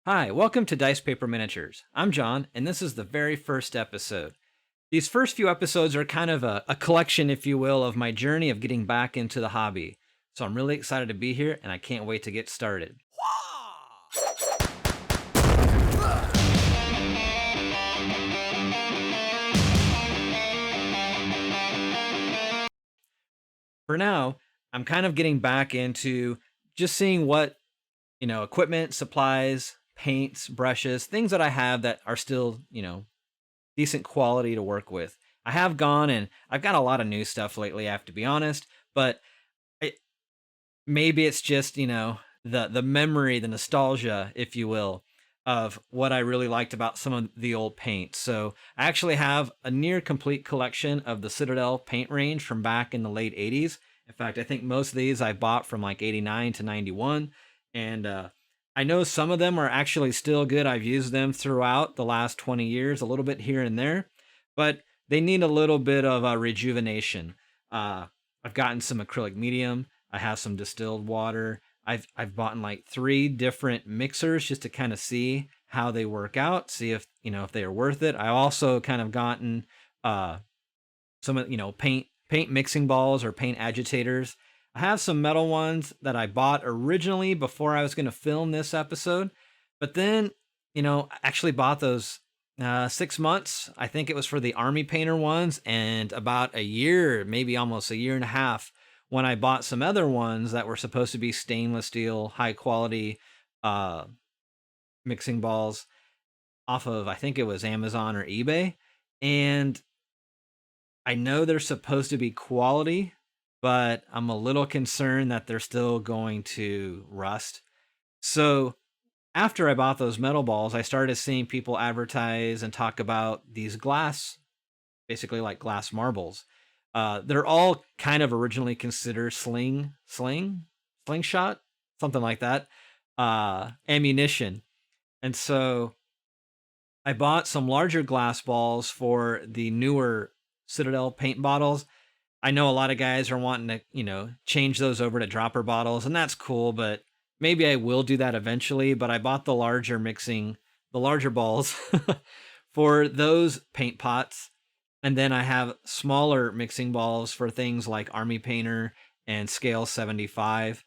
Hi, welcome to Dice Paper Miniatures. I'm John, and this is the very first episode. These first few episodes are kind of a collection, if you will, of my journey of getting back into the hobby. So I'm really excited to be here, and I can't wait to get started. For now, I'm kind of getting back into just seeing what, equipment, supplies, paints, brushes, things that I have that are still, decent quality to work with. I have gone and I've got a lot of new stuff lately, I have to be honest, but it, maybe it's just, the memory, the nostalgia, if you will, of what I really liked about some of the old paints. So I actually have a near complete collection of the Citadel paint range from back in the late 80s. In fact, I think most of these I bought from like 89 to 91. And I know some of them are actually still good. I've used them throughout the last 20 years, a little bit here and there, but they need a little bit of a rejuvenation. I've gotten some acrylic medium. I have some distilled water. I've bought like 3 different mixers just to kind of see how they work out, see if they are worth it. I also kind of gotten some paint mixing balls or paint agitators. I have some metal ones that I bought originally before I was going to film this episode, but then I actually bought those 6 months. I think it was for the army painter ones, and about a year, maybe almost a year and a half, when I bought some other ones that were supposed to be stainless steel, high quality uh, mixing balls off of, I think it was Amazon or eBay. And I know they're supposed to be quality, but I'm a little concerned that they're still going to rust. So after I bought those metal balls, I started seeing people advertise and talk about these glass, basically like glass marbles. They're all kind of originally considered slingshot, something like that, ammunition. And so I bought some larger glass balls for the newer Citadel paint bottles. I know a lot of guys are wanting to, change those over to dropper bottles, and that's cool, but maybe I will do that eventually. But I bought the larger balls for those paint pots. And then I have smaller mixing balls for things like Army Painter and Scale 75.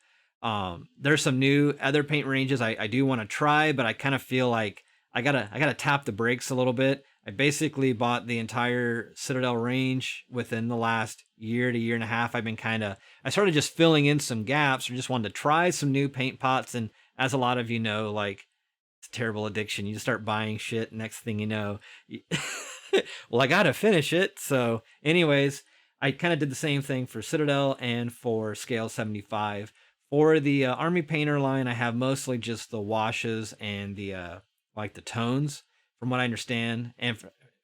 There's some new other paint ranges I do want to try, but I kind of feel like I gotta tap the brakes a little bit. I basically bought the entire Citadel range within the last year to year and a half. I started just filling in some gaps or just wanted to try some new paint pots. And as a lot of you know, like, it's a terrible addiction. You just start buying shit. Next thing you know, well, I gotta finish it. So, anyways, I kind of did the same thing for Citadel and for Scale 75. For the Army Painter line, I have mostly just the washes and the like the tones. From what I understand, and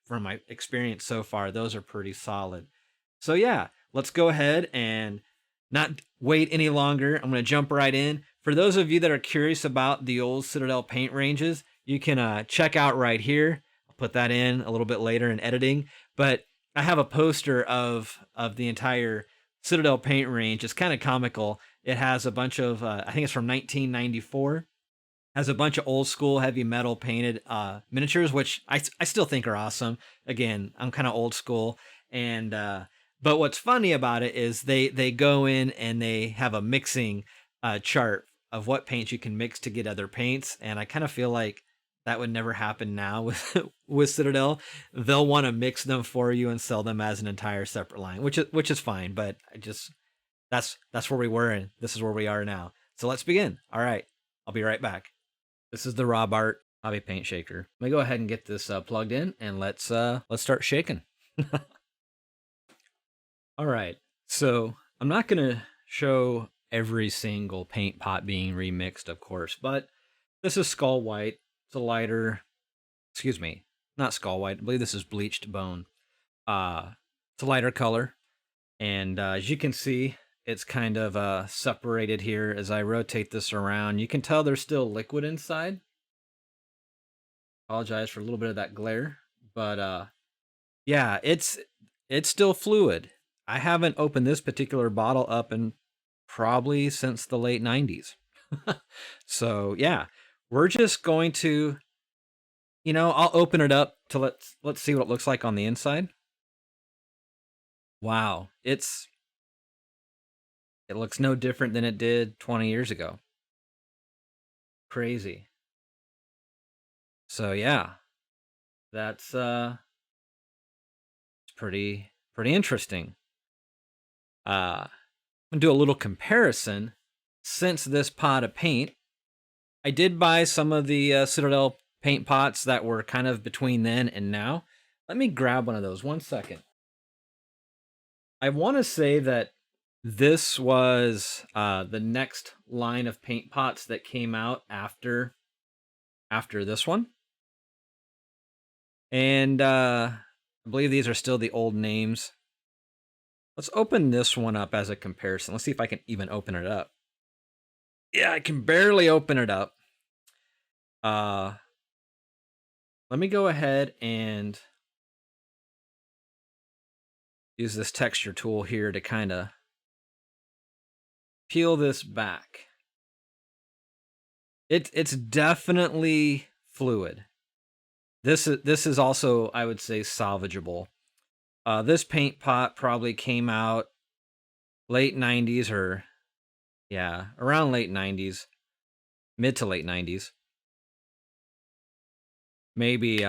from my experience so far, those are pretty solid. So yeah, let's go ahead and not wait any longer. I'm going to jump right in. For those of you that are curious about the old Citadel paint ranges, you can check out right here. I'll put that in a little bit later in editing, but I have a poster of the entire Citadel paint range. It's kind of comical. It has a bunch of I think it's from 1994, has a bunch of old school heavy metal painted miniatures, which I still think are awesome. Again, I'm kind of old school, and but what's funny about it is they go in and they have a mixing chart of what paints you can mix to get other paints, and I kind of feel like that would never happen now with with Citadel. They'll want to mix them for you and sell them as an entire separate line, which is fine. But that's where we were, and this is where we are now. So let's begin. All right, I'll be right back. This is the Robart hobby paint shaker. Let me go ahead and get this plugged in, and let's start shaking. All right, so I'm not gonna show every single paint pot being remixed, of course, but this is Skull White. It's a lighter, excuse me, not Skull White. I believe this is Bleached Bone. It's a lighter color, and as you can see, it's kind of separated here as I rotate this around. You can tell there's still liquid inside. Apologize for a little bit of that glare, but yeah, it's still fluid. I haven't opened this particular bottle up in probably since the late 90s. So yeah, we're just going to, I'll open it up to let's see what it looks like on the inside. Wow, it looks no different than it did 20 years ago. Crazy. So yeah, that's it's pretty interesting. I'm gonna do a little comparison. Since this pot of paint, I did buy some of the Citadel paint pots that were kind of between then and now. Let me grab one of those. 1 second. I want to say that this was the next line of paint pots that came out after this one, and I believe these are still the old names. Let's open this one up as a comparison. Let's see if I can even open it up. Yeah, I can barely open it up. Let me go ahead and use this texture tool here to kind of peel this back. It's definitely fluid. This is also, I would say, salvageable. This paint pot probably came out late 90s, or yeah, around late 90s, mid to late 90s. Maybe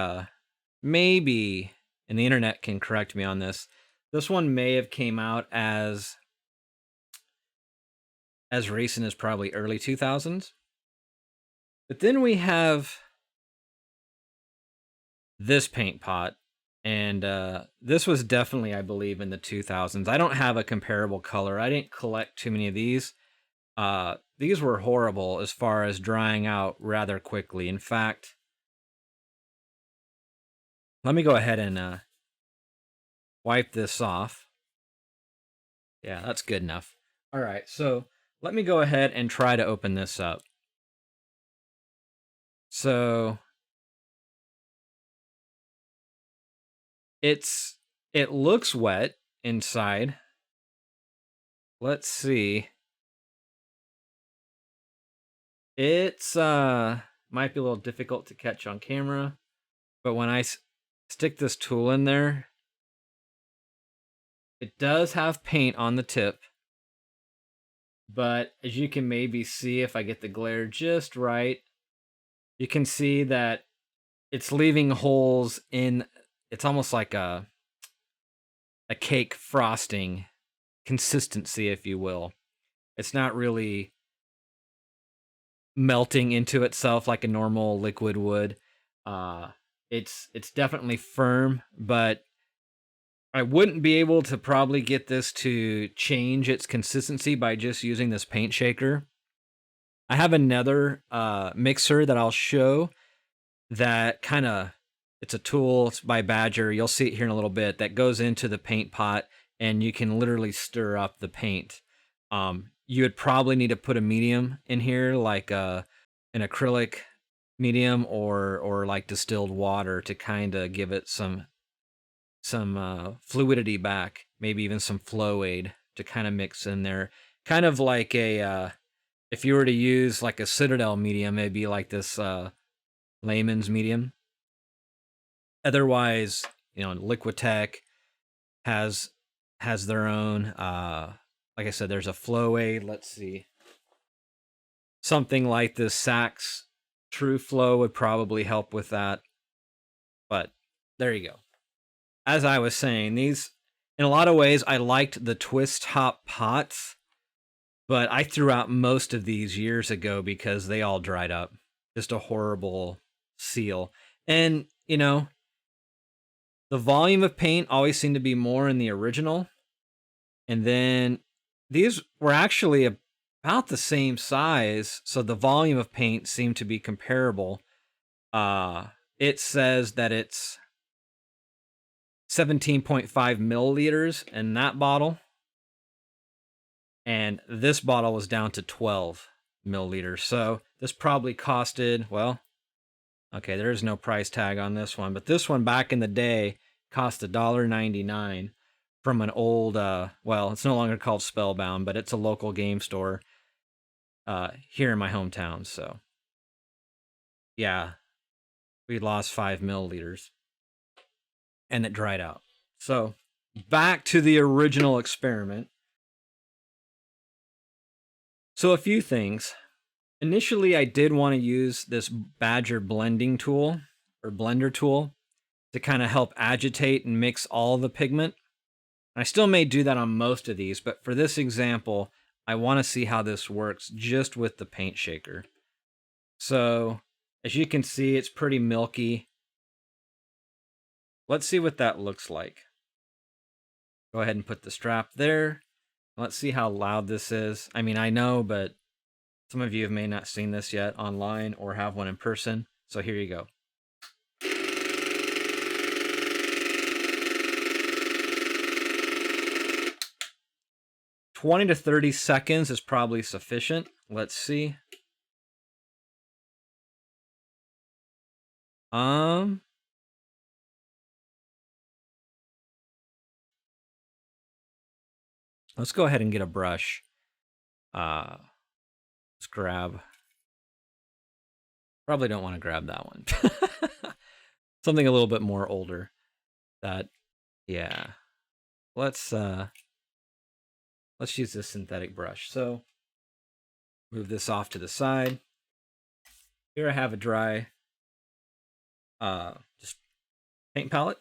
maybe, and the internet can correct me on this. This one may have came out as recent as probably early 2000s. But then we have this paint pot, and this was definitely, I believe, in the 2000s. I don't have a comparable color. I didn't collect too many of these. These were horrible as far as drying out rather quickly. In fact, let me go ahead and wipe this off. Yeah, that's good enough. All right, so let me go ahead and try to open this up. So it looks wet inside. Let's see. It's might be a little difficult to catch on camera, but when I stick this tool in there, it does have paint on the tip. But as you can maybe see, if I get the glare just right, you can see that it's leaving holes in. It's almost like a cake frosting consistency, if you will. It's not really melting into itself like a normal liquid would. It's definitely firm, but I wouldn't be able to probably get this to change its consistency by just using this paint shaker. I have another mixer that I'll show that kind of, it's a tool. It's by Badger. You'll see it here in a little bit. That goes into the paint pot, and you can literally stir up the paint. You would probably need to put a medium in here, like an acrylic medium, or like distilled water, to kind of give it some fluidity back. Maybe even some flow aid to kind of mix in there. Kind of like a if you were to use like a Citadel medium, it'd be like this layman's medium. Otherwise, Liquitech has their own. Like I said, there's a flow aid. Let's see. Something like this Saks True Flow would probably help with that. But there you go. As I was saying, these, in a lot of ways, I liked the twist top pots, but I threw out most of these years ago because they all dried up. Just a horrible seal. And, the volume of paint always seemed to be more in the original. And then these were actually about the same size, so the volume of paint seemed to be comparable. It says that it's 17.5 milliliters in that bottle, and this bottle was down to 12 milliliters. So this probably costed, well, okay, there is no price tag on this one, but this one back in the day cost $1.99 from an old, well, it's no longer called Spellbound, but it's a local game store here in my hometown. So yeah, we lost 5 milliliters and it dried out. So back to the original experiment. So a few things. Initially, I did want to use this Badger blending tool or blender tool to kind of help agitate and mix all the pigment. I still may do that on most of these, but for this example, I want to see how this works just with the paint shaker. So as you can see, it's pretty milky. Let's see what that looks like. Go ahead and put the strap there. Let's see how loud this is. I mean, I know, but some of you may not seen this yet online or have one in person. So here you go. $20 to 30 seconds is probably sufficient. Let's see. Let's go ahead and get a brush. Let's grab. Probably don't want to grab that one. Something a little bit more older. That, yeah. Let's use this synthetic brush. So move this off to the side. Here I have a dry just paint palette.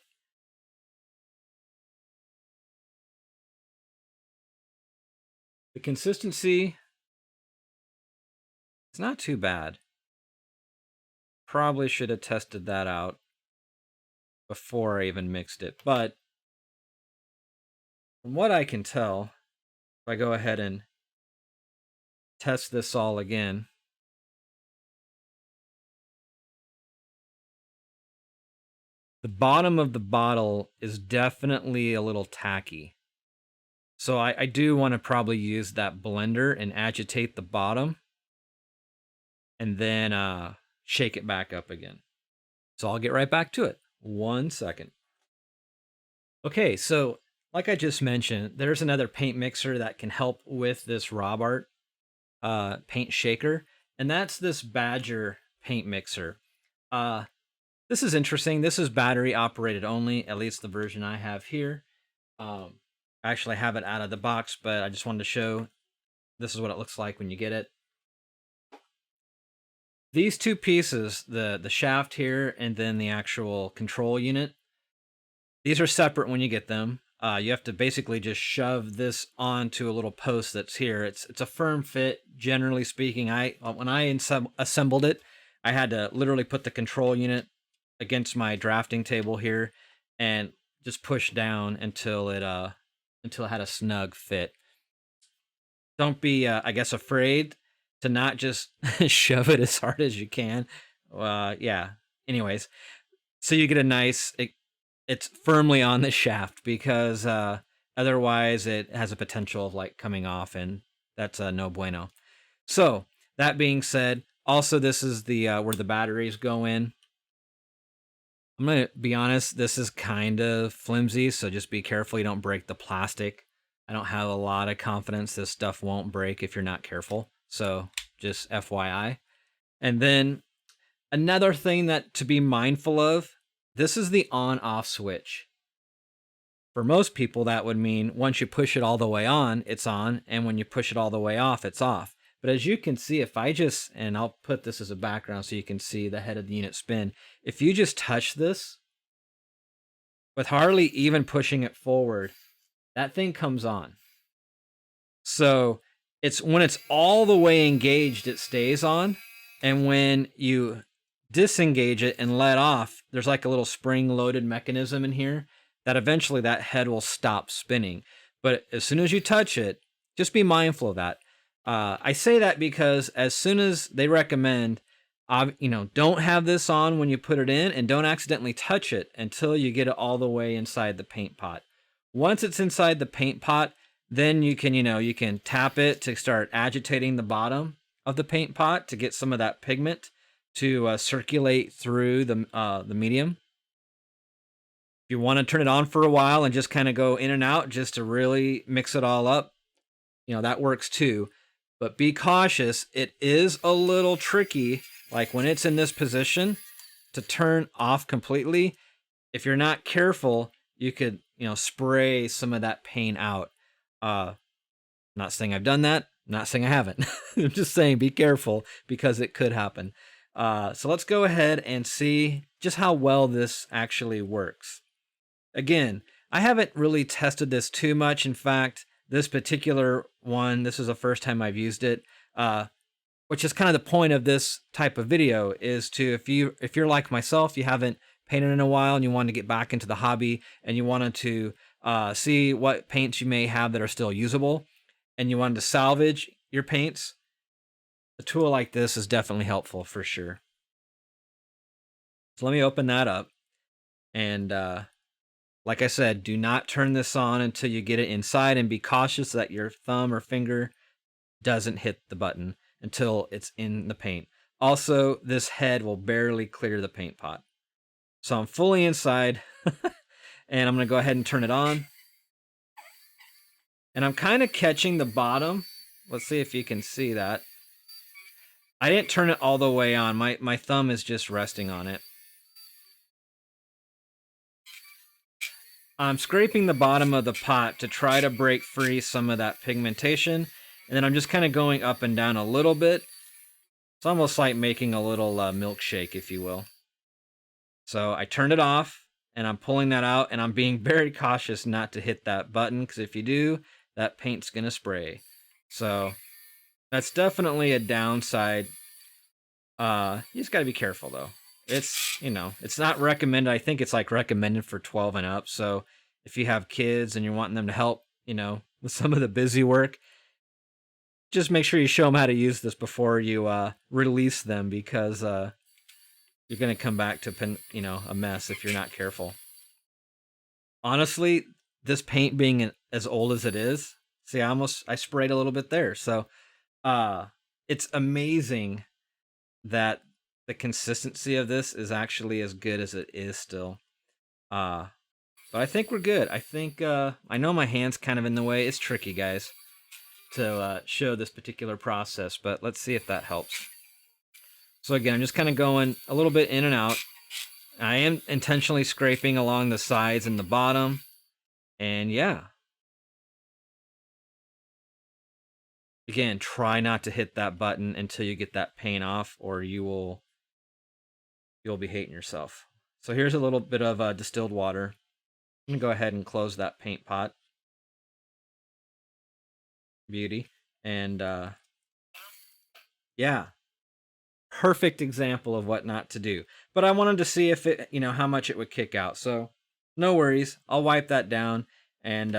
The consistency, it's not too bad. Probably should have tested that out before I even mixed it, but from what I can tell, if I go ahead and test this all again, the bottom of the bottle is definitely a little tacky. So I do want to probably use that blender and agitate the bottom and then shake it back up again. So I'll get right back to it. 1 second. Okay, so like I just mentioned, there's another paint mixer that can help with this Robart paint shaker, and that's this Badger paint mixer. This is interesting. This is battery operated only, at least the version I have here. I actually have it out of the box, but I just wanted to show this is what it looks like when you get it. These two pieces, the shaft here and then the actual control unit, these are separate when you get them. You have to basically just shove this onto a little post that's here. It's a firm fit, generally speaking. When I assembled it, I had to literally put the control unit against my drafting table here and just push down until it had a snug fit. Don't be, I guess, afraid to not just shove it as hard as you can. Yeah. Anyways, so you get a nice. It's firmly on the shaft because otherwise it has a potential of like coming off, and that's no bueno. So that being said, also this is the where the batteries go in. I'm gonna be honest, this is kind of flimsy, so just be careful you don't break the plastic. I don't have a lot of confidence this stuff won't break if you're not careful. So just FYI. And then another thing that to be mindful of, this is the on-off switch. For most people, that would mean once you push it all the way on, it's on, and when you push it all the way off, it's off. But as you can see, if I just, and I'll put this as a background so you can see the head of the unit spin, if you just touch this, with hardly even pushing it forward, that thing comes on. So it's when it's all the way engaged, it stays on, and when you disengage it and let off, there's like a little spring-loaded mechanism in here that eventually that head will stop spinning. But as soon as you touch it, just be mindful of that. I say that because as soon as they recommend, don't have this on when you put it in, and don't accidentally touch it until you get it all the way inside the paint pot. Once it's inside the paint pot, then you can tap it to start agitating the bottom of the paint pot to get some of that pigment to circulate through the medium. If you want to turn it on for a while and just kind of go in and out just to really mix it all up, that works too. But be cautious. It is a little tricky like when it's in this position, to turn off completely. If you're not careful, you could, spray some of that paint out. Not saying I've done that, not saying I haven't. I'm just saying be careful because it could happen. So let's go ahead and see just how well this actually works. Again, I haven't really tested this too much. In fact, this particular one, this is the first time I've used it, which is kind of the point of this type of video, is to, if you're like myself, you haven't painted in a while and you want to get back into the hobby and you wanted to see what paints you may have that are still usable and you wanted to salvage your paints, a tool like this is definitely helpful for sure. So let me open that up. And like I said, do not turn this on until you get it inside, and be cautious that your thumb or finger doesn't hit the button until it's in the paint. Also, this head will barely clear the paint pot. So I'm fully inside, and I'm going to go ahead and turn it on. And I'm kind of catching the bottom. Let's see if you can see that. I didn't turn it all the way on. My thumb is just resting on it. I'm scraping the bottom of the pot to try to break free some of that pigmentation. And then I'm just kind of going up and down a little bit. It's almost like making a little milkshake, if you will. So I turned it off, and I'm pulling that out, and I'm being very cautious not to hit that button, because if you do, that paint's going to spray. So that's definitely a downside. You just got to be careful, though. It's, it's not recommended. I think it's like recommended for 12 and up. So if you have kids and you're wanting them to help, with some of the busy work, just make sure you show them how to use this before you release them, because you're going to come back to, a mess if you're not careful. Honestly, this paint being as old as it is, see, I sprayed a little bit there. So it's amazing that the consistency of this is actually as good as it is still. But I think we're good. I think, I know my hand's kind of in the way. It's tricky, guys, to show this particular process, but let's see if that helps. So again, I'm just kind of going a little bit in and out. I am intentionally scraping along the sides and the bottom. And yeah. Again, try not to hit that button until you get that paint off, or you'll be hating yourself. So here's a little bit of distilled water. I'm going to go ahead and close that paint pot. Beauty. And yeah. Perfect example of what not to do. But I wanted to see if it, how much it would kick out. So no worries. I'll wipe that down and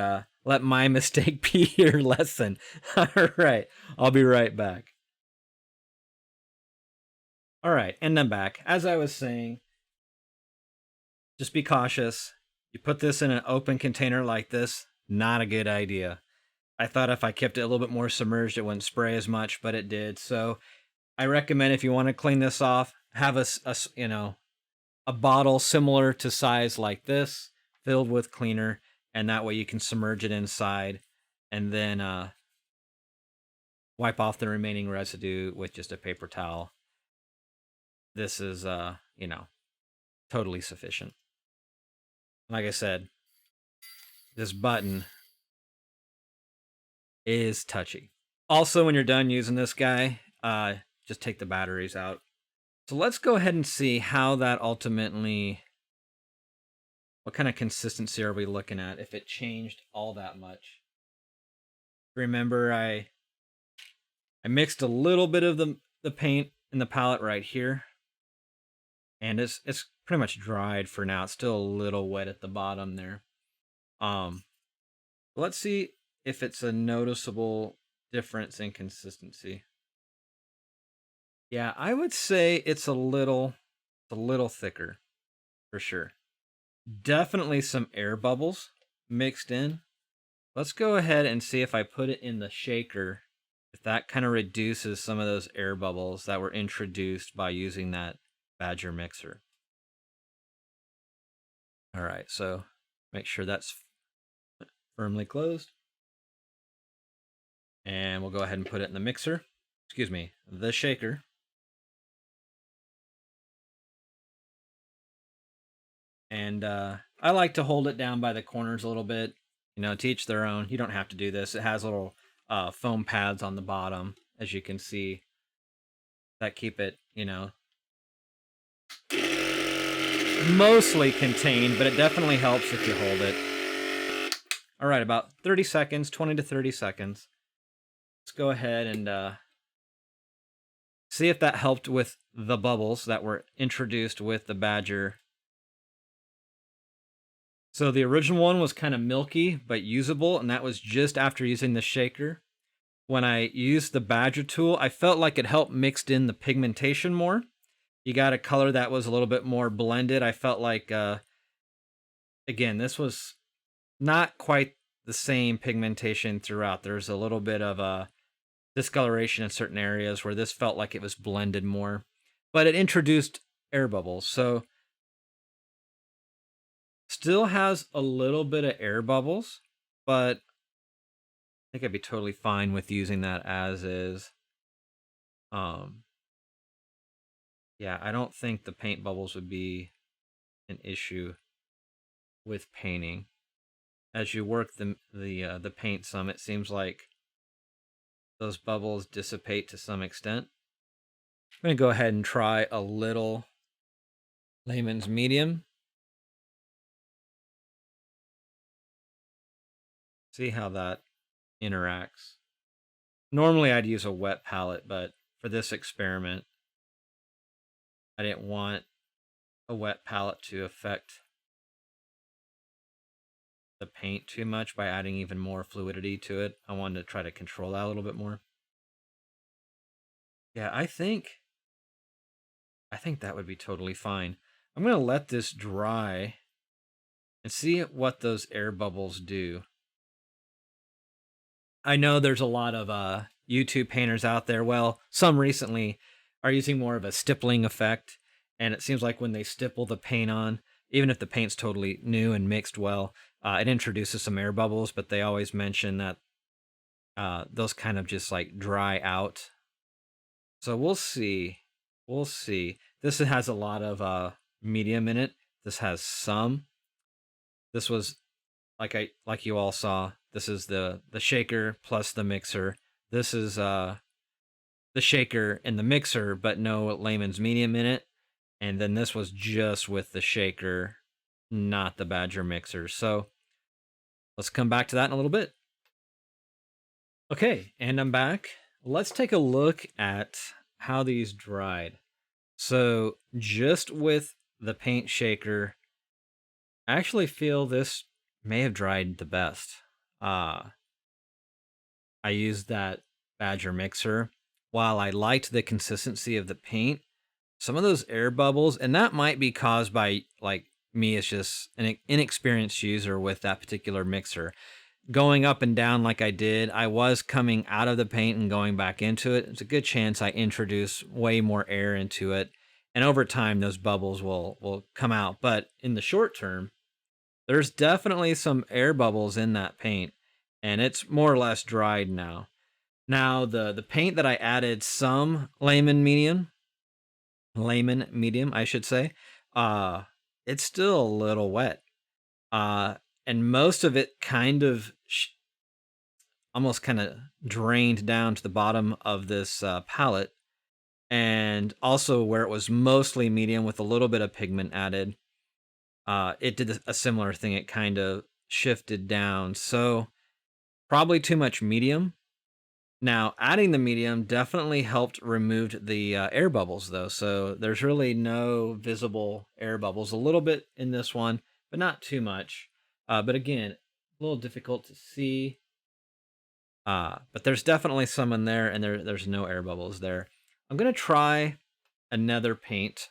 let my mistake be your lesson. All right. I'll be right back. All right. And I'm back. As I was saying, just be cautious. You put this in an open container like this, not a good idea. I thought if I kept it a little bit more submerged, it wouldn't spray as much, but it did. So I recommend, if you want to clean this off, have a bottle similar to size like this, filled with cleaner, and that way you can submerge it inside and then wipe off the remaining residue with just a paper towel. This is, totally sufficient. Like I said, this button is touchy. Also, when you're done using this guy, just take the batteries out. So let's go ahead and see how that ultimately, what kind of consistency are we looking at, if it changed all that much. Remember, I mixed a little bit of the paint in the palette right here, and it's pretty much dried for now. It's still a little wet at the bottom there. Let's see if it's a noticeable difference in consistency. Yeah, I would say it's a little thicker, for sure. Definitely some air bubbles mixed in. Let's go ahead and see if I put it in the shaker, if that kind of reduces some of those air bubbles that were introduced by using that Badger mixer. All right, so make sure that's firmly closed. And we'll go ahead and put it in the mixer. Excuse me, the shaker. And I like to hold it down by the corners a little bit. You know, to each their own. You don't have to do this. It has little foam pads on the bottom, as you can see, that keep it, you know, mostly contained, but it definitely helps if you hold it. All right, about 30 seconds, 20 to 30 seconds. Let's go ahead and see if that helped with the bubbles that were introduced with the Badger. So the original one was kind of milky but usable, and that was just after using the shaker. When I used the Badger tool, I felt like it helped mixed in the pigmentation more. You got a color that was a little bit more blended. I felt like, again, this was not quite the same pigmentation throughout. There's a little bit of a discoloration in certain areas where this felt like it was blended more, but it introduced air bubbles. So still has a little bit of air bubbles, but I think I'd be totally fine with using that as is. Yeah, I don't think the paint bubbles would be an issue with painting. As you work the paint some, it seems like those bubbles dissipate to some extent. I'm going to go ahead and try a little layman's medium. See how that interacts. Normally I'd use a wet palette, but for this experiment, I didn't want a wet palette to affect the paint too much by adding even more fluidity to it. I wanted to try to control that a little bit more. Yeah, I think that would be totally fine. I'm going to let this dry and see what those air bubbles do. I know there's a lot of YouTube painters out there. Well, some recently are using more of a stippling effect, and it seems like when they stipple the paint on, even if the paint's totally new and mixed well, it introduces some air bubbles, but they always mention that those kind of just like dry out. So we'll see. We'll see. This has a lot of medium in it. This has some. This was like you all saw. This is the shaker plus the mixer. This is the shaker and the mixer, but no layman's medium in it. And then this was just with the shaker, not the Badger mixer. So let's come back to that in a little bit. Okay, and I'm back. Let's take a look at how these dried. So just with the paint shaker, I actually feel this may have dried the best. I used that Badger mixer. While I liked the consistency of the paint, some of those air bubbles, and that might be caused by like me as just an inexperienced user with that particular mixer. Going up and down like I did, I was coming out of the paint and going back into it. It's a good chance I introduce way more air into it. And over time, those bubbles will come out. But in the short term, there's definitely some air bubbles in that paint, and it's more or less dried now. Now, the paint that I added some layman medium, I should say, it's still a little wet. And most of it kind of almost kind of drained down to the bottom of this palette. And also where it was mostly medium with a little bit of pigment added, it did a similar thing. It kind of shifted down. So probably too much medium. Now, adding the medium definitely helped remove the air bubbles, though. So there's really no visible air bubbles. A little bit in this one, but not too much. But again, a little difficult to see. But there's definitely some in there, and there's no air bubbles there. I'm going to try another paint.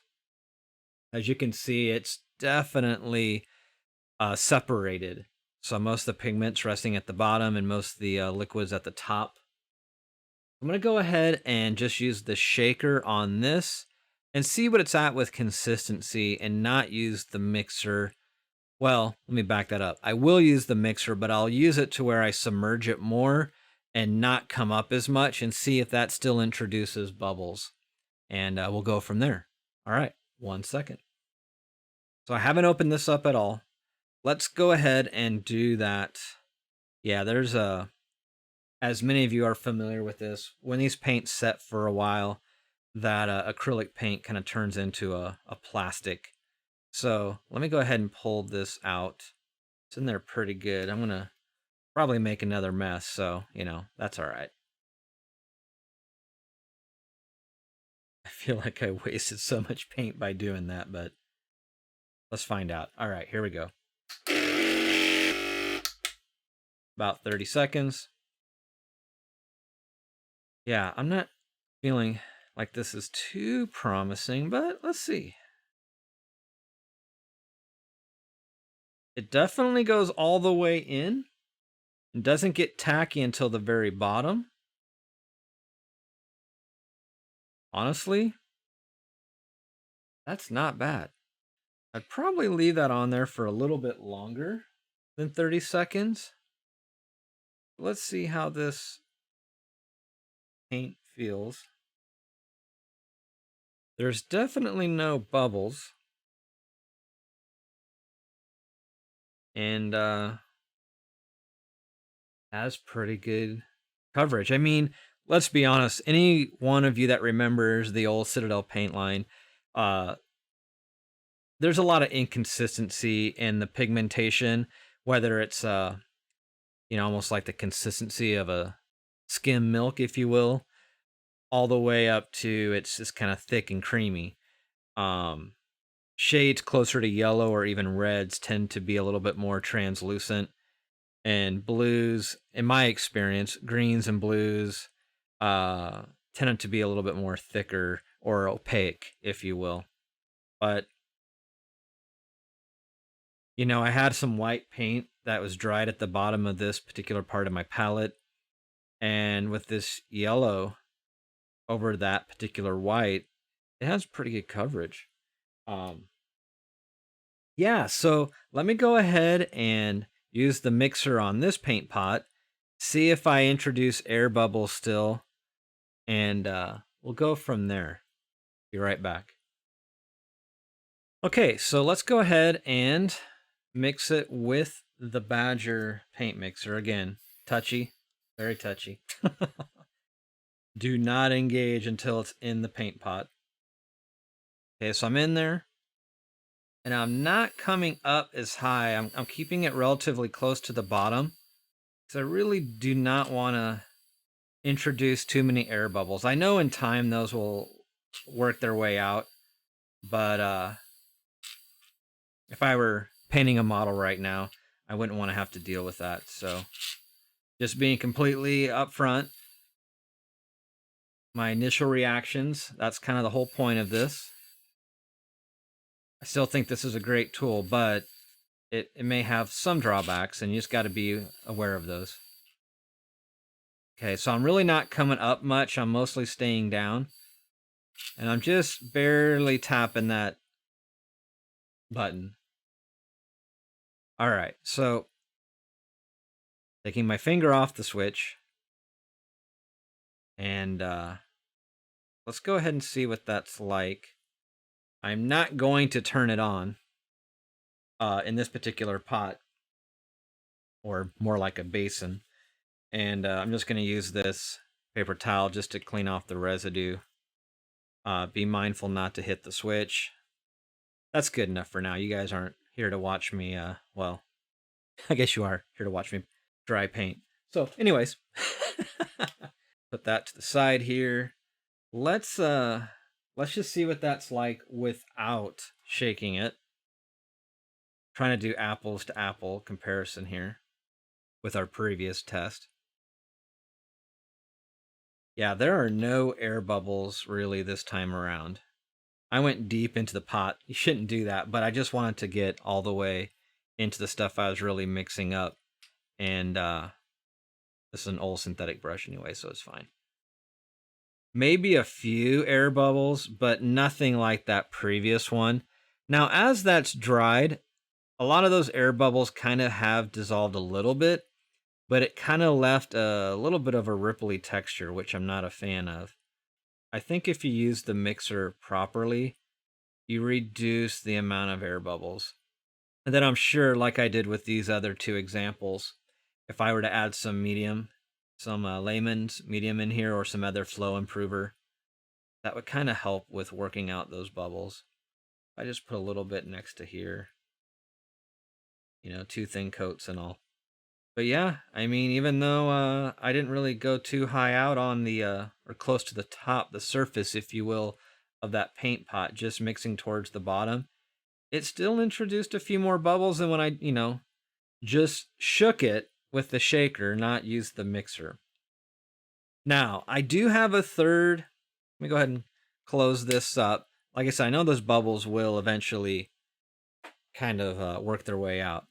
As you can see, it's definitely separated. So most of the pigment's resting at the bottom and most of the liquids at the top. I'm going to go ahead and just use the shaker on this and see what it's at with consistency and not use the mixer. Well, let me back that up. I will use the mixer, but I'll use it to where I submerge it more and not come up as much and see if that still introduces bubbles. And we'll go from there. All right, 1 second. So I haven't opened this up at all. Let's go ahead and do that. Yeah, there's as many of you are familiar with this, when these paints set for a while, that acrylic paint kind of turns into a plastic. So let me go ahead and pull this out. It's in there pretty good. I'm going to probably make another mess, so, that's all right. I feel like I wasted so much paint by doing that, but let's find out. All right, here we go. About 30 seconds. Yeah, I'm not feeling like this is too promising, but let's see. It definitely goes all the way in. It doesn't get tacky until the very bottom. Honestly, that's not bad. I'd probably leave that on there for a little bit longer than 30 seconds. Let's see how this paint feels. There's definitely no bubbles. And has pretty good coverage. I mean, let's be honest, any one of you that remembers the old Citadel Paint line, there's a lot of inconsistency in the pigmentation, whether it's almost like the consistency of a skim milk, if you will, all the way up to it's just kind of thick and creamy. Shades closer to yellow or even reds tend to be a little bit more translucent, and blues, in my experience, greens and blues tend to be a little bit more thicker or opaque, if you will. But I had some white paint that was dried at the bottom of this particular part of my palette, and with this yellow over that particular white, it has pretty good coverage. Yeah, so let me go ahead and use the mixer on this paint pot, see if I introduce air bubbles still, and we'll go from there. Be right back. Okay, so let's go ahead and mix it with the Badger paint mixer. Again, touchy, very touchy. Do not engage until it's in the paint pot. Okay, so I'm in there, and I'm not coming up as high. I'm keeping it relatively close to the bottom, because I really do not want to introduce too many air bubbles. I know in time those will work their way out, but if I were painting a model right now, I wouldn't want to have to deal with that. So just being completely upfront, my initial reactions, that's kind of the whole point of this. I still think this is a great tool, but it may have some drawbacks, and you just got to be aware of those. Okay, so I'm really not coming up much. I'm mostly staying down, and I'm just barely tapping that button. All right, so taking my finger off the switch, and let's go ahead and see what that's like. I'm not going to turn it on in this particular pot, or more like a basin. And I'm just going to use this paper towel just to clean off the residue. Be mindful not to hit the switch. That's good enough for now. You guys aren't here to watch me, well, I guess you are here to watch me dry paint. So anyways, put that to the side here. Let's just see what that's like without shaking it. Trying to do apples to apple comparison here with our previous test. Yeah, there are no air bubbles really this time around. I went deep into the pot. You shouldn't do that, but I just wanted to get all the way into the stuff I was really mixing up. And this is an old synthetic brush anyway, so it's fine. Maybe a few air bubbles, but nothing like that previous one. Now, as that's dried, a lot of those air bubbles kind of have dissolved a little bit, but it kind of left a little bit of a ripply texture, which I'm not a fan of. I think if you use the mixer properly, you reduce the amount of air bubbles. And then I'm sure, like I did with these other two examples, if I were to add some medium, some layman's medium in here or some other flow improver, that would kind of help with working out those bubbles. I just put a little bit next to here, you know, 2 thin coats and all. But yeah, I mean, even though I didn't really go too high out on the, or close to the top, the surface, if you will, of that paint pot, just mixing towards the bottom, it still introduced a few more bubbles than when I, you know, just shook it with the shaker, not used the mixer. Now, I do have a third. Let me go ahead and close this up. Like I said, I know those bubbles will eventually kind of work their way out.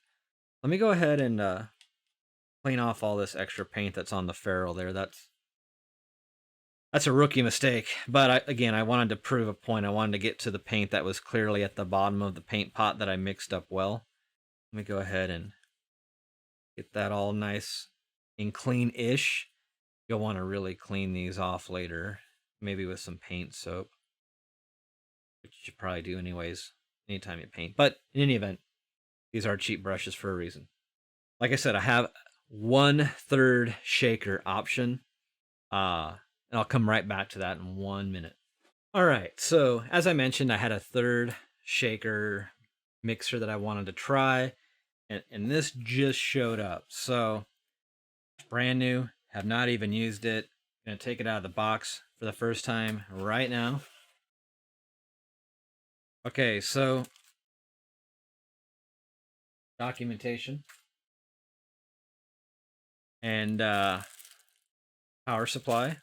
Let me go ahead and clean off all this extra paint that's on the ferrule there. That's a rookie mistake. But again, I wanted to prove a point. I wanted to get to the paint that was clearly at the bottom of the paint pot that I mixed up well. Let me go ahead and get that all nice and clean-ish. You'll want to really clean these off later, maybe with some paint soap, which you should probably do anyways, anytime you paint. But in any event, these are cheap brushes for a reason. Like I said, I have 1/3 shaker option, and I'll come right back to that in 1 minute. All right, so as I mentioned, I had a third shaker mixer that I wanted to try, and this just showed up. So it's brand new, have not even used it. Gonna take it out of the box for the first time right now. Okay, so documentation and power supply.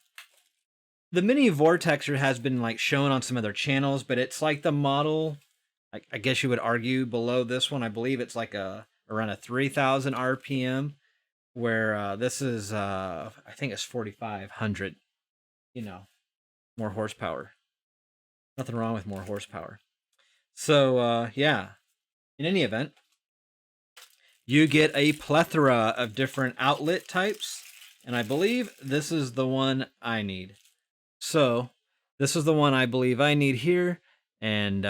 The mini Vortexer has been like shown on some other channels, but it's like the model, I guess you would argue, below this one. I believe it's like around a 3,000 RPM, where this is I think it's 4,500. You know, more horsepower. Nothing wrong with more horsepower. So yeah, in any event, you get a plethora of different outlet types, and I believe this is the one I need. So this is the one I believe I need here, and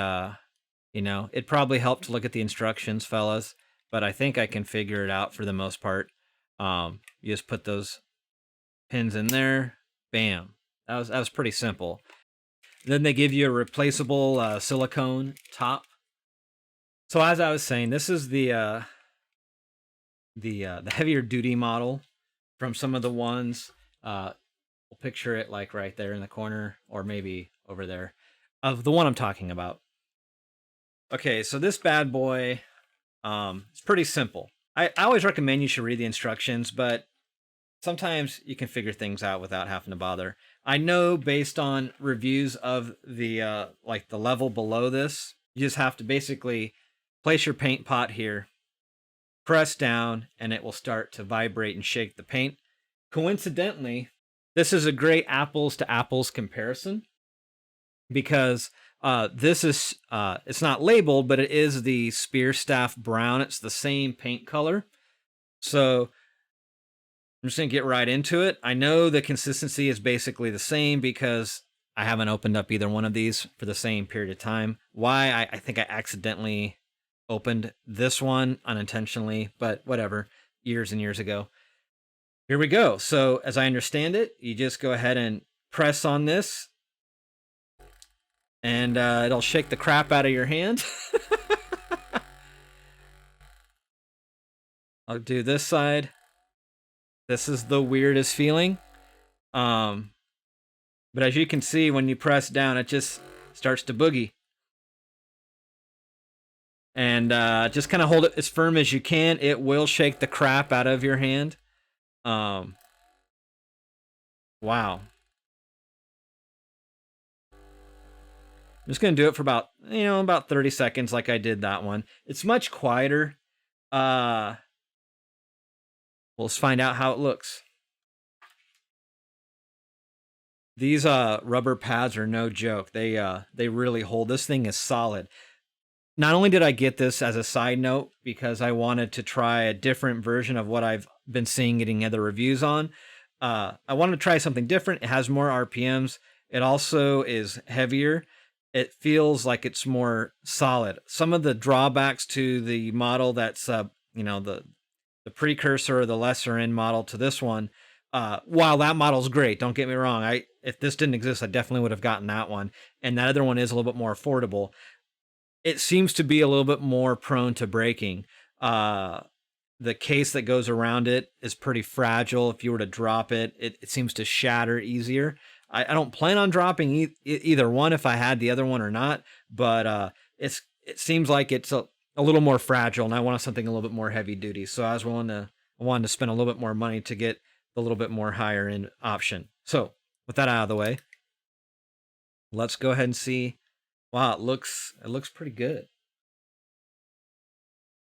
you know, it probably helped to look at the instructions, fellas, but I think I can figure it out for the most part. You just put those pins in there, bam. That was pretty simple. Then they give you a replaceable silicone top. So as I was saying, this is the heavier duty model from some of the ones. We'll picture it like right there in the corner, or maybe over there, of the one I'm talking about. Okay, so this bad boy, it's pretty simple. I always recommend you should read the instructions, but sometimes you can figure things out without having to bother. I know based on reviews of the like the level below this, you just have to basically place your paint pot here, press down, and it will start to vibrate and shake the paint. Coincidentally, this is a great apples to apples comparison because this is it's not labeled, but it is the Spear Staff Brown. It's the same paint color. So I'm just going to get right into it. I know the consistency is basically the same because I haven't opened up either one of these for the same period of time. Why? I think I accidentally opened this one unintentionally, but whatever, years and years ago. Here we go. So as I understand it, you just go ahead and press on this, and it'll shake the crap out of your hand. I'll do this side. This is the weirdest feeling. But as you can see, when you press down, it just starts to boogie. And just kind of hold it as firm as you can. It will shake the crap out of your hand. Wow. I'm just going to do it for about 30 seconds like I did that one. It's much quieter. We'll just find out how it looks. These rubber pads are no joke. They really hold. This thing is solid. Not only did I get this as a side note because I wanted to try a different version of what I've been seeing getting other reviews on. I wanted to try something different. It has more RPMs. It also is heavier. it feels like it's more solid. Some of the drawbacks to the model that's the precursor or the lesser end model to this one, while that model's great, don't get me wrong. If this didn't exist, I definitely would have gotten that one. And that other one is a little bit more affordable. It seems to be a little bit more prone to breaking. The case that goes around it is pretty fragile. If you were to drop it, it seems to shatter easier. I don't plan on dropping either one if I had the other one or not, but it seems like it's a little more fragile, and I wanted something a little bit more heavy duty. So I wanted to spend a little bit more money to get the little bit more higher end option. So with that out of the way, let's go ahead and see. Wow, it looks pretty good.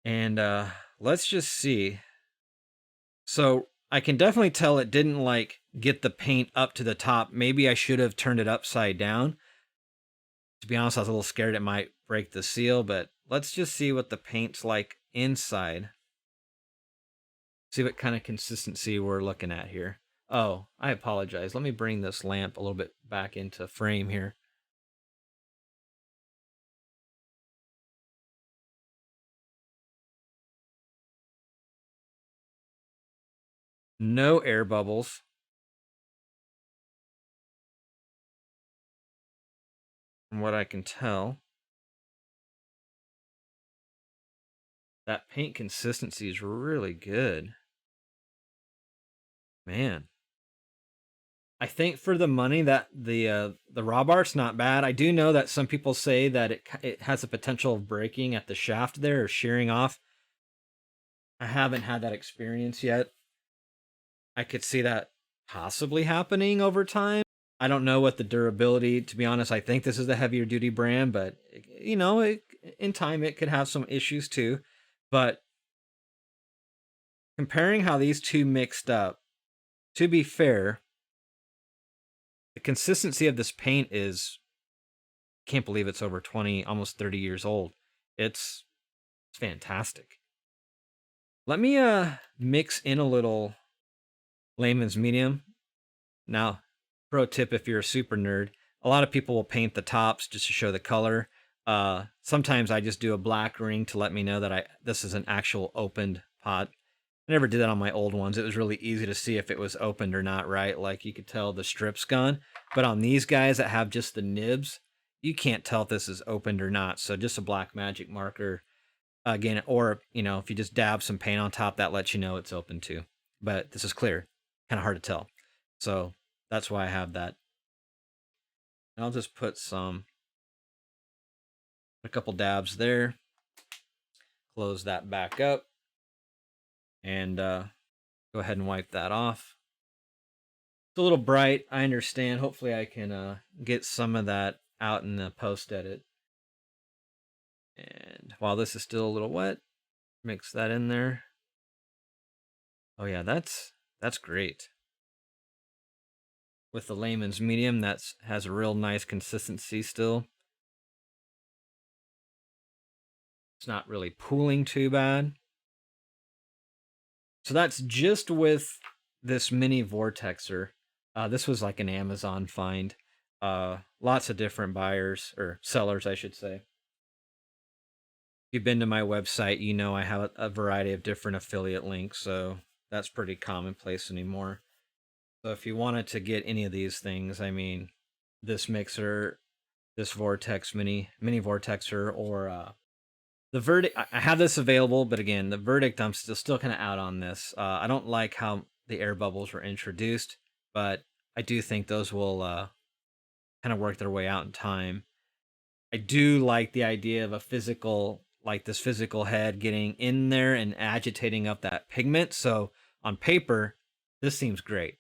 And let's just see. So I can definitely tell it didn't like get the paint up to the top. Maybe I should have turned it upside down. To be honest, I was a little scared it might break the seal, but let's just see what the paint's like inside. See what kind of consistency we're looking at here. Oh, I apologize. Let me bring this lamp a little bit back into frame here. No air bubbles. From what I can tell. That paint consistency is really good. Man. I think for the money that the Robart's not bad. I do know that some people say that it has a potential of breaking at the shaft there or shearing off. I haven't had that experience yet. I could see that possibly happening over time. I don't know what the durability, to be honest. I think this is a heavier duty brand, but in time it could have some issues too. But comparing how these two mixed up, to be fair, the consistency of this paint is, can't believe it's over 20, almost 30 years old. It's fantastic. Let me mix in a little layman's medium. Now, pro tip if you're a super nerd, a lot of people will paint the tops just to show the color. Sometimes I just do a black ring to let me know that this is an actual opened pot. I never did that on my old ones. It was really easy to see if it was opened or not, right? Like you could tell the strip's gone. But on these guys that have just the nibs, you can't tell if this is opened or not. So just a black magic marker again, or if you just dab some paint on top, that lets you know it's open too. But this is clear, kind of hard to tell. So that's why I have that. And I'll just put a couple dabs there. Close that back up. And go ahead and wipe that off. It's a little bright, I understand. Hopefully I can get some of that out in the post edit. And while this is still a little wet, mix that in there. Oh yeah, that's great. With the layman's medium, that has a real nice consistency still. It's not really pooling too bad. So that's just with this mini Vortexer. This was like an Amazon find. Lots of different buyers, or sellers, I should say. If you've been to my website, you know I have a variety of different affiliate links, so that's pretty commonplace anymore. So if you wanted to get any of these things, I mean, this mixer, this Vortex mini Vortexer, or the Verdict, I have this available, but again, the Verdict, I'm still kind of out on this. I don't like how the air bubbles were introduced, but I do think those will kind of work their way out in time. I do like the idea of this physical head getting in there and agitating up that pigment. So on paper, this seems great.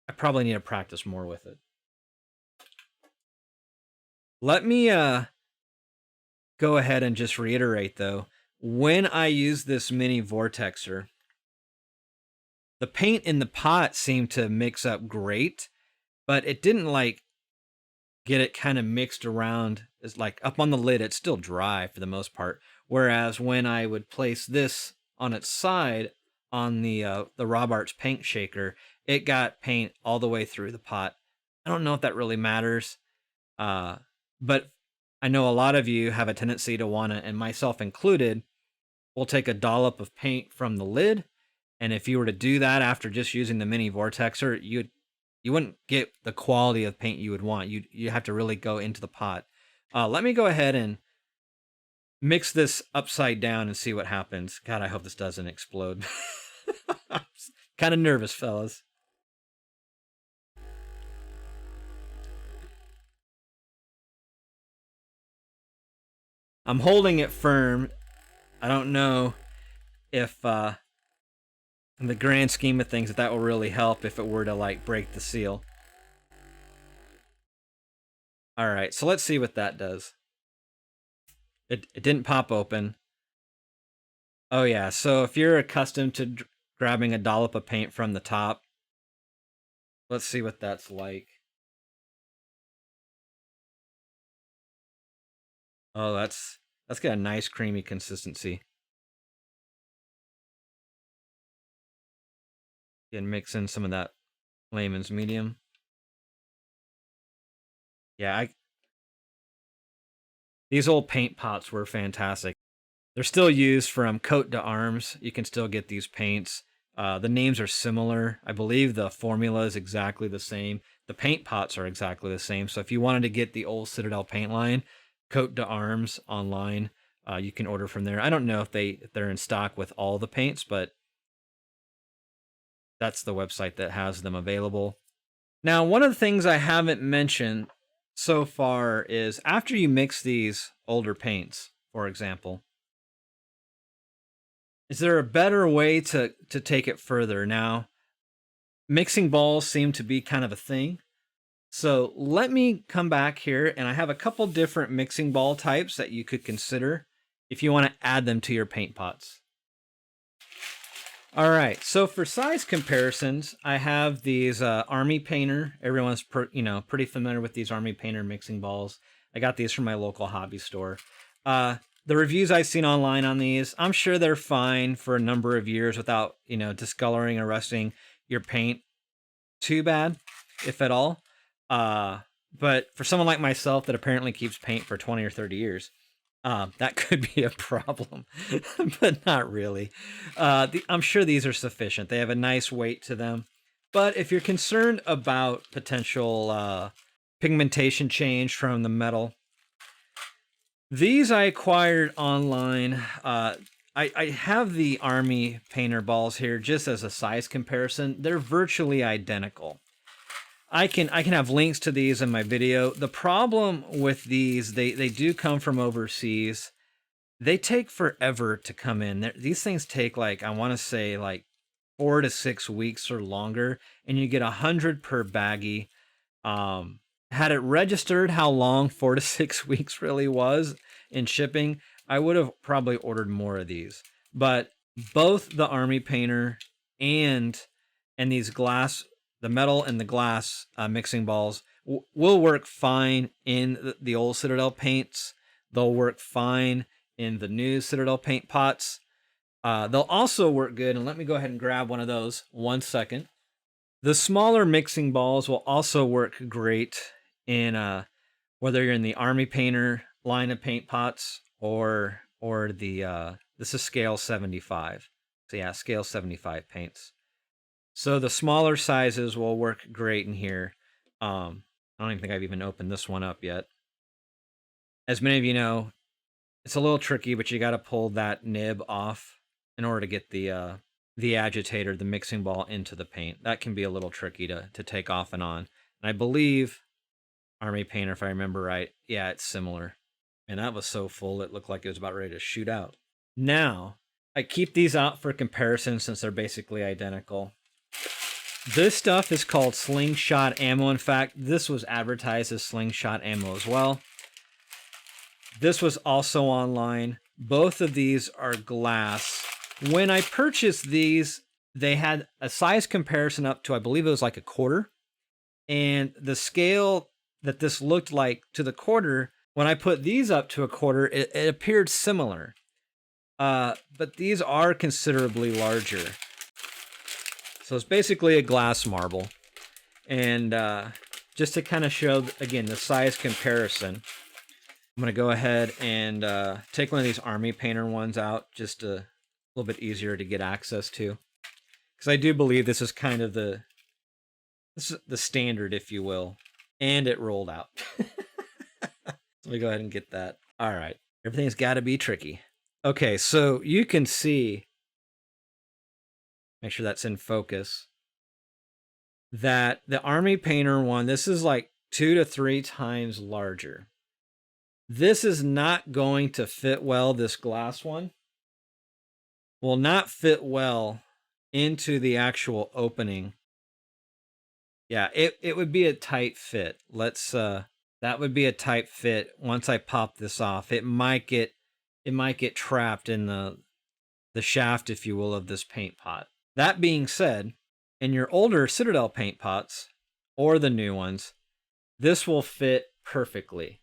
I probably need to practice more with it. Let me go ahead and just reiterate though, when I use this mini Vortexer, the paint in the pot seemed to mix up great, but it didn't like get it kind of mixed around. It's like up on the lid, it's still dry for the most part. Whereas when I would place this on its side on the Robart's paint shaker, it got paint all the way through the pot. I don't know if that really matters. But I know a lot of you have a tendency to want to, and myself included, will take a dollop of paint from the lid. And if you were to do that after just using the mini Vortexer, you wouldn't get the quality of paint you would want. You have to really go into the pot. Let me go ahead and mix this upside down and see what happens. God, I hope this doesn't explode. Kind of nervous, fellas. I'm holding it firm. I don't know if in the grand scheme of things that will really help if it were to like break the seal. All right, so let's see what that does. It didn't pop open. Oh yeah, so if you're accustomed to grabbing a dollop of paint from the top, let's see what that's like. Oh, that's got a nice creamy consistency. And mix in some of that layman's medium. Yeah, these old paint pots were fantastic. They're still used from coat to arms. You can still get these paints. The names are similar. I believe the formula is exactly the same. The paint pots are exactly the same. So if you wanted to get the Old Citadel Paint line, coat to arms online, you can order from there. I don't know if they're in stock with all the paints, but that's the website that has them available. Now, one of the things I haven't mentioned so far is after you mix these older paints, for example, is there a better way to take it further? Now, mixing balls seem to be kind of a thing. So let me come back here, and I have a couple different mixing ball types that you could consider if you want to add them to your paint pots. All right, so for size comparisons, I have these Army Painter. Everyone's pretty familiar with these Army Painter mixing balls. I got these from my local hobby store. The reviews I've seen online on these, I'm sure they're fine for a number of years without, discoloring or rusting your paint too bad, if at all. But for someone like myself that apparently keeps paint for 20 or 30 years, that could be a problem, but not really. I'm sure these are sufficient. They have a nice weight to them. But if you're concerned about potential pigmentation change from the metal, these I acquired online. I have the Army Painter balls here just as a size comparison. They're virtually identical. I can have links to these in my video. The problem with these, they do come from overseas. They take forever to come in. These things take I want to say 4 to 6 weeks or longer, and you get 100 per baggie. Had it registered how long 4 to 6 weeks really was in shipping, I would have probably ordered more of these. But both the Army Painter and these the metal and the glass mixing balls will work fine in the old Citadel paints. They'll work fine in the new Citadel paint pots. They'll also work good, and let me go ahead and grab one of those 1 second. The smaller mixing balls will also work great in whether you're in the Army Painter line of paint pots or the this is scale 75. So yeah, scale 75 paints. So the smaller sizes will work great in here. I don't even think I've even opened this one up yet. As many of you know, it's a little tricky, but you got to pull that nib off in order to get the agitator, the mixing ball, into the paint. That can be a little tricky to take off and on. And I believe Army Painter, if I remember right, yeah, it's similar. And that was so full it looked like it was about ready to shoot out. Now, I keep these out for comparison since they're basically identical. This stuff is called slingshot ammo. In fact, this was advertised as slingshot ammo as well. This was also online. Both of these are glass. When I purchased these, they had a size comparison up to, I believe it was like a quarter. And the scale that this looked like to the quarter, when I put these up to a quarter, it appeared similar. But these are considerably larger. So it's basically a glass marble. And just to kind of show, again, the size comparison, I'm going to go ahead and take one of these Army Painter ones out, just a little bit easier to get access to. Because I do believe this is kind of the standard, if you will. And it rolled out. Let me go ahead and get that. All right. Everything's got to be tricky. Okay, so you can see, make sure that's in focus, that the Army Painter one, this is like 2 to 3 times larger. This is not going to fit well, this glass one will not fit well into the actual opening. Yeah, it would be a tight fit. That would be a tight fit once I pop this off. It might get trapped in the shaft, if you will, of this paint pot. That being said, in your older Citadel paint pots or the new ones, this will fit perfectly.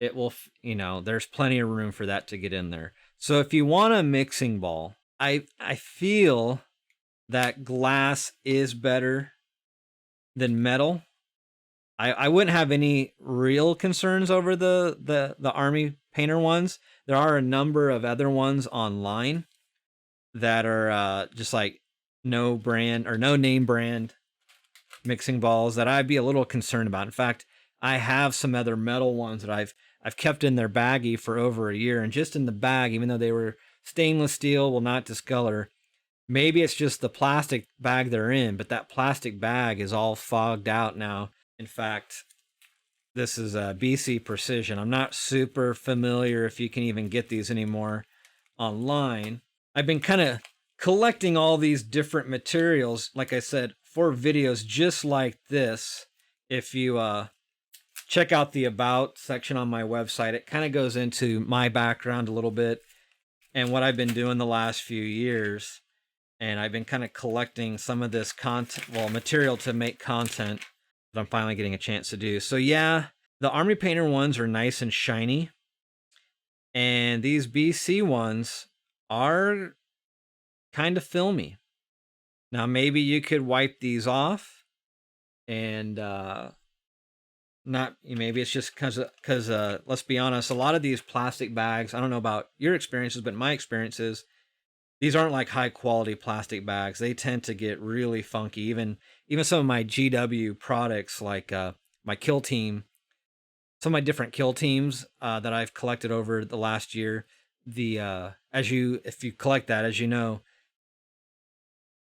It will, there's plenty of room for that to get in there. So if you want a mixing ball, I feel that glass is better than metal. I wouldn't have any real concerns over the Army Painter ones. There are a number of other ones online that are just like no brand or no name brand mixing balls that I'd be a little concerned about. In fact, I have some other metal ones that I've kept in their baggie for over a year, and just in the bag, even though they were stainless steel, will not discolor. Maybe it's just the plastic bag they're in, but that plastic bag is all fogged out now. In fact, this is a BC Precision. I'm not super familiar if you can even get these anymore online. I've been kind of collecting all these different materials, like I said, for videos just like this. If you check out the About section on my website, it kind of goes into my background a little bit and what I've been doing the last few years. And I've been kind of collecting some of this material to make content that I'm finally getting a chance to do. So yeah, the Army Painter ones are nice and shiny. And these BC ones are kind of filmy. Now, maybe you could wipe these off and maybe it's just because let's be honest, a lot of these plastic bags, I don't know about your experiences, but my experiences, these aren't like high quality plastic bags. They tend to get really funky. Even some of my GW products, like my kill team, some of my different kill teams that I've collected over the last year. If you collect that, as you know,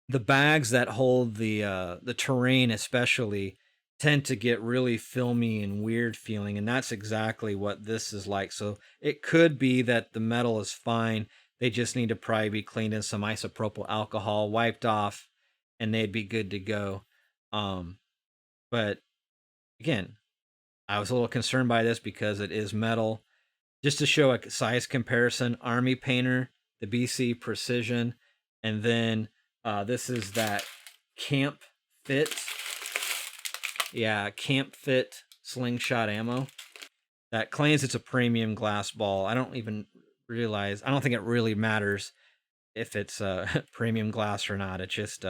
the bags that hold the terrain especially tend to get really filmy and weird feeling, and that's exactly what this is like. So it could be that the metal is fine. They just need to probably be cleaned in some isopropyl alcohol, wiped off, and they'd be good to go. But again, I was a little concerned by this because it is metal. Just to show a size comparison, Army Painter, the BC Precision, and then this is that Camp Fit. Yeah, Camp Fit slingshot ammo. That claims it's a premium glass ball. I don't think it really matters if it's premium glass or not. It's just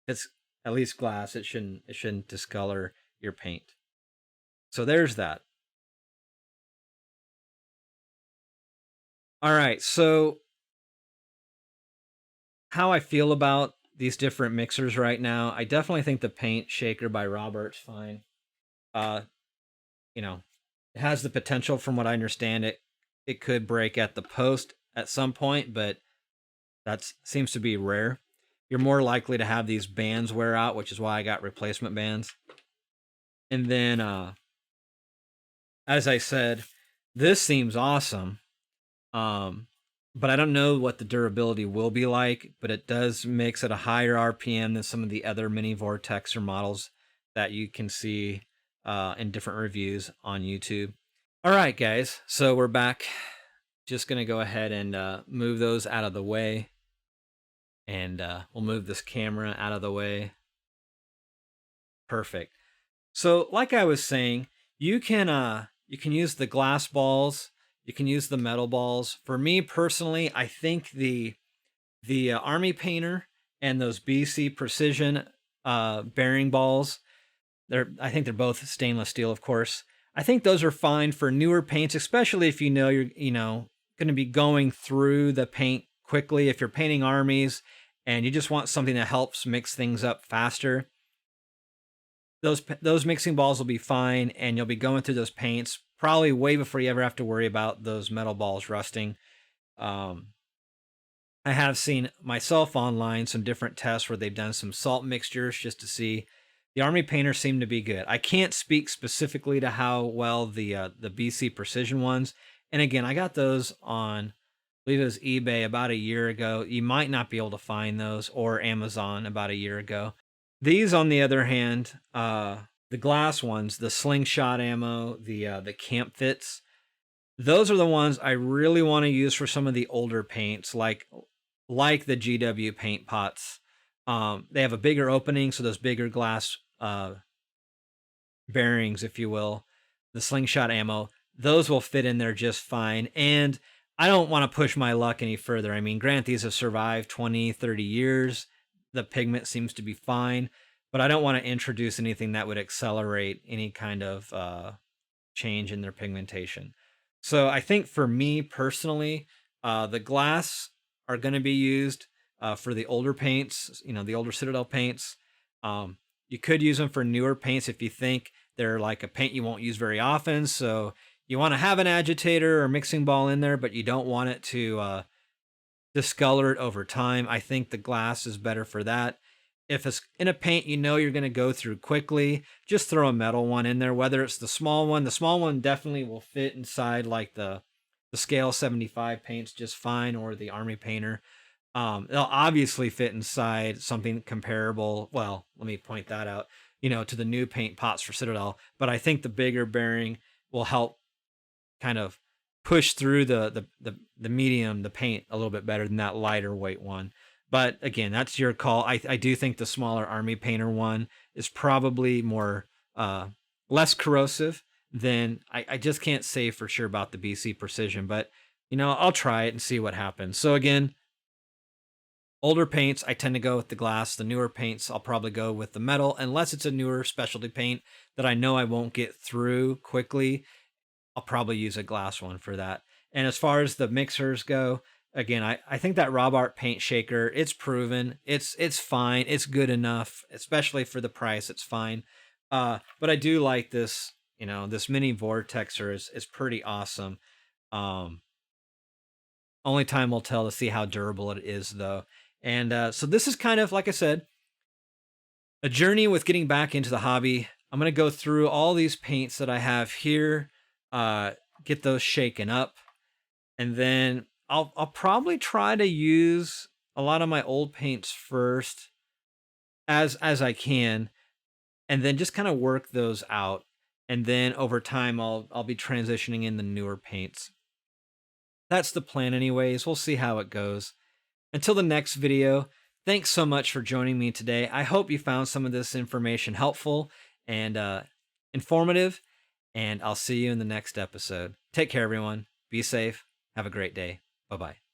it's at least glass. It shouldn't discolor your paint. So there's that. All right, so how I feel about these different mixers right now, I definitely think the Paint Shaker by Robart's fine. It has the potential, from what I understand, it could break at the post at some point, but that seems to be rare. You're more likely to have these bands wear out, which is why I got replacement bands. And then, as I said, this seems awesome. But I don't know what the durability will be like, but it does mix at a higher RPM than some of the other mini Vortexer models that you can see in different reviews on YouTube. All right, guys, so we're back. Just going to go ahead and move those out of the way. And we'll move this camera out of the way. Perfect. So like I was saying, you can use the glass balls. You can use the metal balls. For me personally, I think the Army Painter and those BC Precision bearing balls, I think they're both stainless steel, of course. I think those are fine for newer paints, especially if you know you're, going to be going through the paint quickly. If you're painting armies and you just want something that helps mix things up faster, those mixing balls will be fine, and you'll be going through those paints probably way before you ever have to worry about those metal balls rusting. Um, I have seen myself online some different tests where they've done some salt mixtures just to see. The army painters seem to be good. I can't speak specifically to how well the BC Precision ones. And again, I got those on, I believe it was eBay about a year ago. You might not be able to find those, or Amazon about a year ago. These, on the other hand, the glass ones, the slingshot ammo, the camp fits, those are the ones I really want to use for some of the older paints, like the GW paint pots. They have a bigger opening, so those bigger glass bearings, if you will, the slingshot ammo, those will fit in there just fine. And I don't want to push my luck any further. I mean, granted, these have survived 20, 30 years. The pigment seems to be fine, but I don't want to introduce anything that would accelerate any kind of change in their pigmentation. So I think for me personally, the glass are going to be used for the older paints, the older Citadel paints. You could use them for newer paints if you think they're like a paint you won't use very often. So you want to have an agitator or mixing ball in there, but you don't want it to discolor it over time. I think the glass is better for that. If it's in a paint you're going to go through quickly, just throw a metal one in there, whether it's the small one. The small one definitely will fit inside like the scale 75 paints just fine, or the army painter. They'll obviously fit inside something comparable. Well, let me point that out, to the new paint pots for Citadel. But I think the bigger bearing will help kind of push through the medium, the paint a little bit better than that lighter weight one. But again, that's your call. I do think the smaller army painter one is probably more less corrosive than I just can't say for sure about the BC Precision, but I'll try it and see what happens. So again, older paints, I tend to go with the glass. The newer paints, I'll probably go with the metal, unless it's a newer specialty paint that I know I won't get through quickly. I'll probably use a glass one for that. And as far as the mixers go, again, I think that Robart paint shaker, it's proven. It's fine. It's good enough, especially for the price. It's fine. But I do like this, this mini Vortexer is pretty awesome. Only time will tell to see how durable it is, though. And so this is kind of, like I said, a journey with getting back into the hobby. I'm going to go through all these paints that I have here, get those shaken up, and then I'll probably try to use a lot of my old paints first as I can, and then just kind of work those out. And then over time, I'll be transitioning in the newer paints. That's the plan anyways. We'll see how it goes. Until the next video, thanks so much for joining me today. I hope you found some of this information helpful and informative, and I'll see you in the next episode. Take care, everyone. Be safe. Have a great day. Bye-bye.